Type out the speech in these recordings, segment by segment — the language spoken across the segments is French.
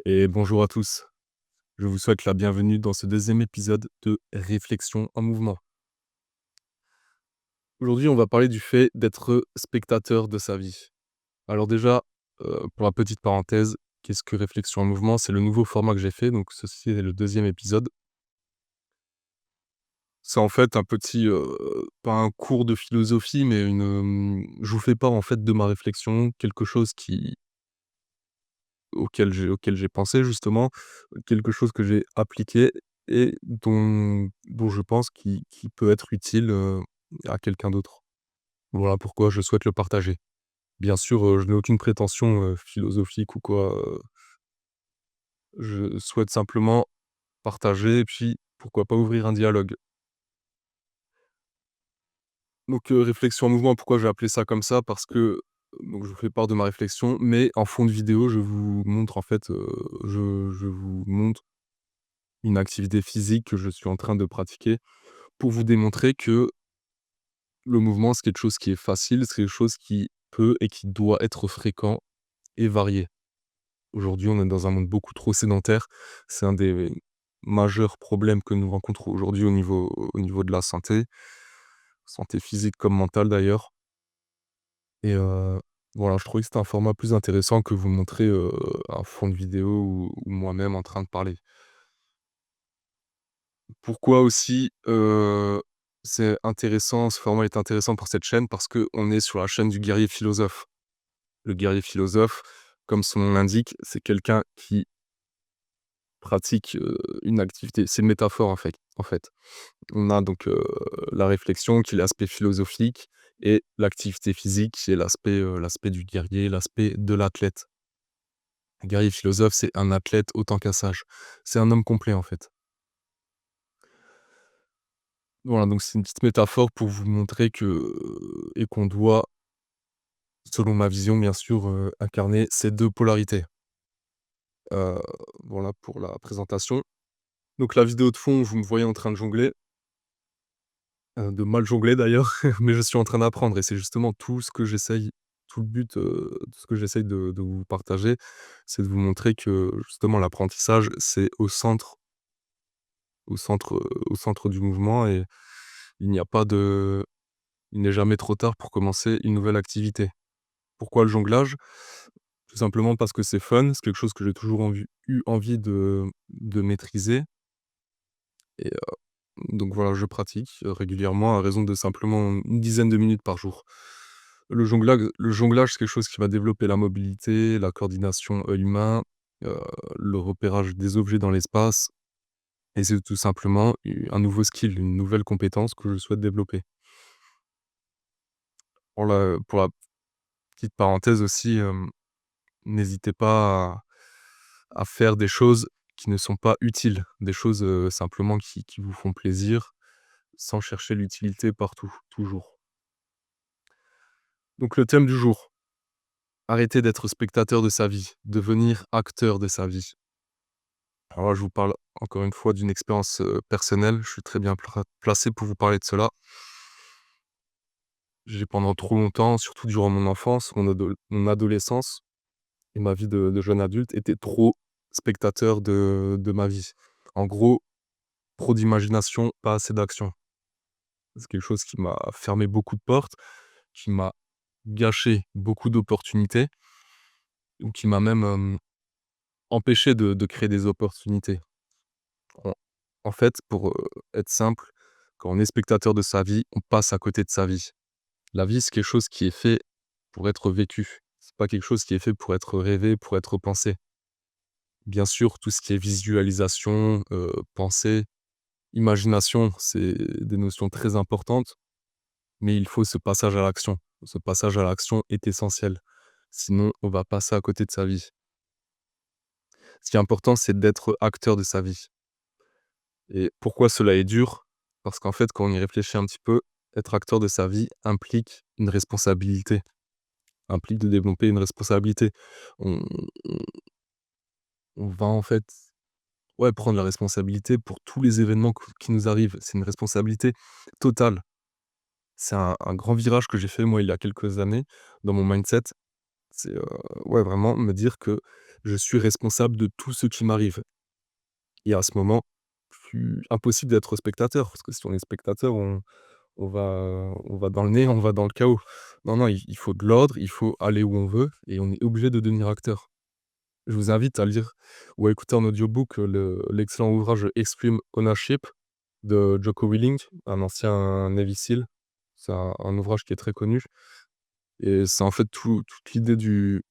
Et bonjour à tous. Je vous souhaite la bienvenue dans ce deuxième épisode de Réflexion en mouvement. Aujourd'hui, on va parler du fait d'être spectateur de sa vie. Alors déjà, pour la petite parenthèse, qu'est-ce que Réflexion en mouvement? C'est le nouveau format que j'ai fait, donc ceci est le deuxième épisode. C'est en fait un petit, pas un cours de philosophie, mais je vous fais part en fait de ma réflexion, quelque chose auquel j'ai pensé justement, quelque chose que j'ai appliqué et dont je pense qui peut être utile, à quelqu'un d'autre. Voilà pourquoi je souhaite le partager. Bien sûr, je n'ai aucune prétention, philosophique ou quoi, je souhaite simplement partager et puis pourquoi pas ouvrir un dialogue. Donc, réflexion en mouvement, pourquoi j'ai appelé ça comme ça? Parce que, donc je vous fais part de ma réflexion, mais en fond de vidéo, je vous montre en fait, je vous montre une activité physique que je suis en train de pratiquer pour vous démontrer que le mouvement, c'est quelque chose qui est facile, c'est quelque chose qui peut et qui doit être fréquent et varié. Aujourd'hui, on est dans un monde beaucoup trop sédentaire. C'est un des majeurs problèmes que nous rencontrons aujourd'hui au niveau de la santé physique comme mentale d'ailleurs. Et voilà, je trouvais que c'était un format plus intéressant que vous montrer, un fond de vidéo ou moi-même en train de parler. Pourquoi aussi, c'est intéressant, ce format est intéressant pour cette chaîne? Parce qu'on est sur la chaîne du guerrier philosophe. Le guerrier philosophe, comme son nom l'indique, c'est quelqu'un qui pratique, une activité. C'est une métaphore en fait. On a donc, la réflexion qui est l'aspect philosophique et l'activité physique qui est l'aspect du guerrier, l'aspect de l'athlète. Un guerrier philosophe, c'est un athlète autant qu'un sage. C'est un homme complet en fait. Voilà, donc c'est une petite métaphore pour vous montrer que, et qu'on doit, selon ma vision bien sûr, incarner ces 2 polarités. Heu, voilà pour la présentation. Donc la vidéo de fond, vous me voyez en train de jongler, de mal jongler d'ailleurs, mais je suis en train d'apprendre et c'est justement tout le but, de ce que j'essaye de vous partager, c'est de vous montrer que justement l'apprentissage, c'est au centre du mouvement et il n'y a pas de il n'est jamais trop tard pour commencer une nouvelle activité. Pourquoi le jonglage? Tout simplement parce que c'est fun, c'est quelque chose que j'ai toujours eu envie de maîtriser et donc voilà, je pratique, régulièrement à raison de simplement une dizaine de minutes par jour. Le jonglage, c'est quelque chose qui va développer la mobilité, la coordination œil-main, heu, le repérage des objets dans l'espace et c'est tout simplement un nouveau skill, une nouvelle compétence que je souhaite développer. Pour la petite parenthèse aussi, n'hésitez pas à faire des choses qui ne sont pas utiles, des choses, simplement qui vous font plaisir, sans chercher l'utilité partout, toujours. Donc le thème du jour: arrêter d'être spectateur de sa vie, devenir acteur de sa vie. Alors là, je vous parle encore une fois d'une expérience, personnelle, je suis très bien placé pour vous parler de cela. J'ai pendant trop longtemps, surtout durant mon enfance, mon adolescence et ma vie de jeune adulte, été trop spectateur de ma vie. En gros, trop d'imagination, pas assez d'action. C'est quelque chose qui m'a fermé beaucoup de portes, qui m'a gâché beaucoup d'opportunités ou qui m'a même, empêché de créer des opportunités. En en fait, pour, être simple, quand on est spectateur de sa vie, on passe à côté de sa vie. La vie, c'est quelque chose qui est fait pour être vécu. C'est pas quelque chose qui est fait pour être rêvé, pour être pensé. Bien sûr, tout ce qui est visualisation, pensée, imagination, c'est des notions très importantes, mais il faut ce passage à l'action. Ce passage à l'action est essentiel. Sinon, on va passer à côté de sa vie. Ce qui est important, c'est d'être acteur de sa vie. Et pourquoi cela est dur? Parce qu'en fait, quand on y réfléchit un petit peu, être acteur de sa vie implique une responsabilité, implique de développer une responsabilité. On on on va en fait, ouais, prendre la responsabilité pour tous les événements qui nous arrivent. C'est une responsabilité totale. C'est un grand virage que j'ai fait moi il y a quelques années dans mon mindset. C'est, ouais, vraiment me dire que Je suis responsable de tout ce qui m'arrive et à ce moment, plus impossible d'être spectateur parce que si on est spectateur, on va dans le néant, on va dans le chaos. Non, non, il faut de l'ordre, il faut aller où on veut et on est obligé de devenir acteur. Je vous invite à lire ou à écouter en audiobook, l'excellent ouvrage Extreme Ownership de Jocko Willink, un ancien Navy SEAL. C'est un ouvrage qui est très connu et c'est en fait toute l'idée du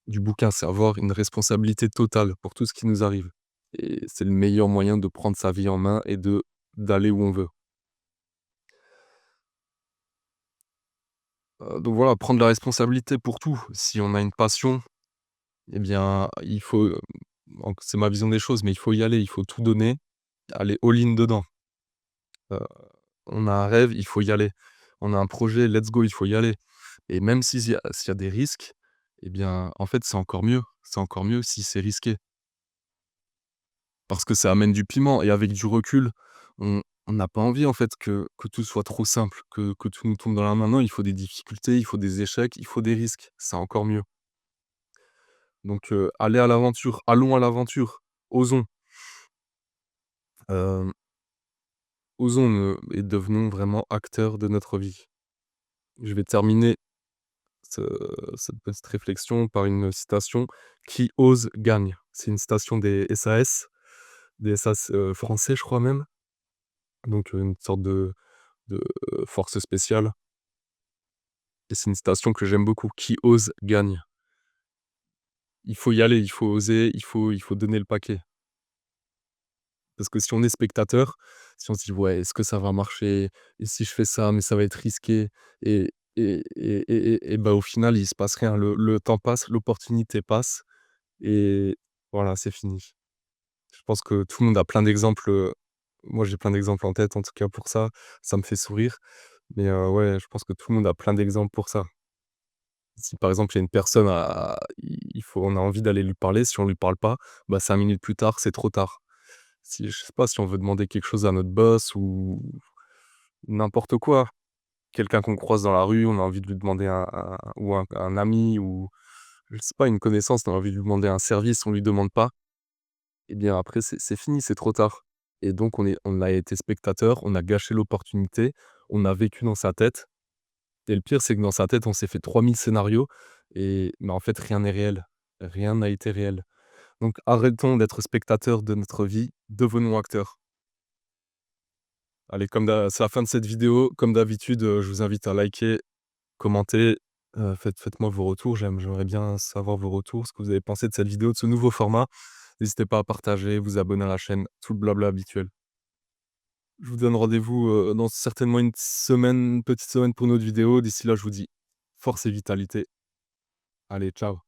bouquin, c'est avoir une responsabilité totale pour tout ce qui nous arrive et c'est le meilleur moyen de prendre sa vie en main et d'aller où on veut. Donc voilà, prendre la responsabilité pour tout. Si on a une passion, eh bien, il faut, c'est ma vision des choses, mais il faut y aller, il faut tout donner, aller all-in dedans. Heu, on a un rêve, il faut y aller. On a un projet, let's go, il faut y aller et même s'il y a des risques, eh bien, en fait, c'est encore mieux. C'est encore mieux si c'est risqué parce que ça amène du piment et avec du recul, on n'a pas envie, en fait, que tout soit trop simple, que tout nous tombe dans la main. Non, il faut des difficultés, il faut des échecs, il faut des risques. C'est encore mieux. Donc aller à l'aventure, allons à l'aventure, osons, hem, osons, et devenons vraiment acteurs de notre vie. Je vais terminer ce cette petite réflexion par une citation: «Qui ose gagne». C'est une citation des SAS, français, je crois même, donc une sorte de force spéciale et c'est une citation que j'aime beaucoup: «Qui ose gagne». Il faut y aller, il faut oser, il faut donner le paquet. Parce que si on est spectateur, si on se dit: «Ouais, est-ce que ça va marcher? Et si je fais ça? Mais ça va être risqué» et bah, au final, il se passe rien. Le temps passe, l'opportunité passe et voilà, c'est fini. Je pense que tout le monde a plein d'exemples, moi j'ai plein d'exemples en tête en tout cas pour ça. Ça me fait sourire, mais ouais, je pense que tout le monde a plein d'exemples pour ça. Si par exemple, il y a une personne à il faut on a envie d'aller lui parler, si on lui parle pas, bah, 5 minutes plus tard, c'est trop tard. Si je sais pas, si on veut demander quelque chose à notre boss ou n'importe quoi, quelqu'un qu'on croise dans la rue, on a envie de lui demander un ami ou je sais pas, une connaissance, on a envie de lui demander un service, on lui demande pas, et bien après c'est fini, c'est trop tard et donc on a été spectateur, on a gâché l'opportunité, on a vécu dans sa tête et le pire, c'est que dans sa tête, on s'est fait 3000 scénarios mais en fait, rien n'est réel. Rien n'a été réel. Donc arrêtons d'être spectateurs de notre vie, devenons acteurs. Allez, c'est la fin de cette vidéo. Comme d'habitude, je vous invite à liker, commenter, faites-moi vos retours. J'aimerais bien savoir vos retours, ce que vous avez pensé de cette vidéo, de ce nouveau format. N'hésitez pas à partager, vous abonner à la chaîne, tout le blabla habituel. Je vous donne rendez-vous, dans certainement une petite semaine pour une autre vidéo. D'ici là, je vous dis force et vitalité. Allez, ciao.